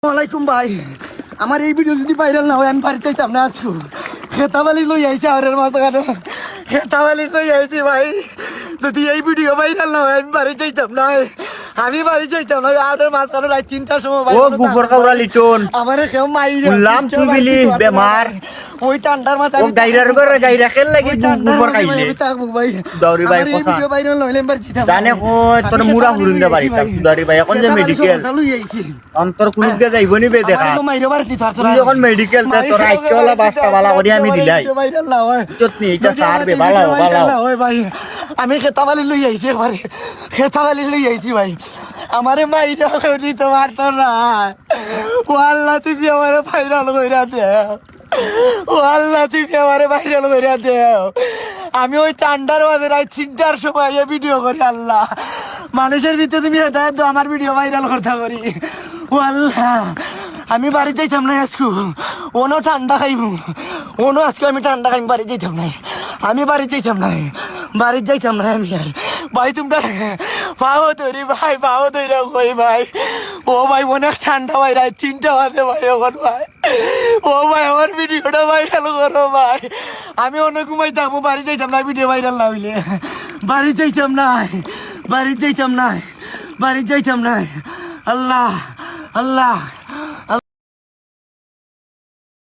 ওয়ালাইকুম ভাই, আমার এই ভিডিও যদি ভাইরাল না হয় আমি বাড়িতে যাইতাম না। আজকে খেতাবালি লই আইছি আরের মাঝখানে, খেতাবালি লই আইছি ভাই। যদি এই ভিডিও ভাইরাল না হয় আমি বাড়ি যাইতাম না, আমি বাড়ি যাইতাম না। আরের মাঝখানে রাত 3টার সময় ভাই ও গুফর কাউরা লিটন আমারে কেউ মাইরে বললাম তুই বিলি বেমার ওই টান্ডার মাথায় ও গাইরার করে গাইরা খেল লাগি গুফর খাইলে ভাই। দাউরি ভাই আমার এই কথা ভিডিও ভাইরাল না হইলে আমি বাড়ি যাইতাম না। জানে কই তোর মুড়া হুরুন দে বাড়ি তা দাউরি ভাই এখন যে মেডিকেল লই আইছি অন্তর কুলুক দে যাইব নি বে দেখা আমারে মাইরে বাড়ি দিত তুই যখন মেডিকেল তে তোর আইকেওয়ালা বাস্তা বালা করি আমি দিলাই ভাইরাল না হয় চটনি এটা সার বে বালাও বালাও ওই ভাই আমি খেতাবালি লই আইছি, একবারে খেতাবালি লই আইছি ভাই। আমারে মাইরা করি তো মারতো না। ও আল্লাহ তুমি আমারে ভাইরাল কইরা দেও, ও আল্লাহ তুমি আমারে ভাইরাল কইরা দেও। আমি ওই টান্ডার মাঝে রাত 3টার সময় এই ভিডিও করি। আল্লাহ মানুষের ভিতরে তুমি হেদায়েত দাও, আমার ভিডিও ভাইরাল করতে করি। ও আল্লাহ আমি বাড়ি যাইতাম না আজকে, ওনো ঠান্ডা খাইমু, ওনো আজকে আমি ঠান্ডা খাইম, বাড়ি যাইতাম না, আমি বাড়ি যাইতাম না, বাড়ি যাইতাম না আমি আর। ভাই তোমরা পাও তৈরি ভাই, পাও তৈরি কই ভাই। ও ভাই অনেক ঠান্ডা ভাই, রাত 3টা বাজে ভাই আমার ভাই। ও ভাই আমার ভিডিওটা ভাইরাল করো ভাই, আমি অনেক ঘুমাই থাকবো, বাড়ি যাইতাম না ভিডিও ভাইরাল না হইলে। বাড়ি যাইতাম না, বাড়ি যাইতাম না, বাড়ি যাইতাম না। আল্লাহ আল্লাহ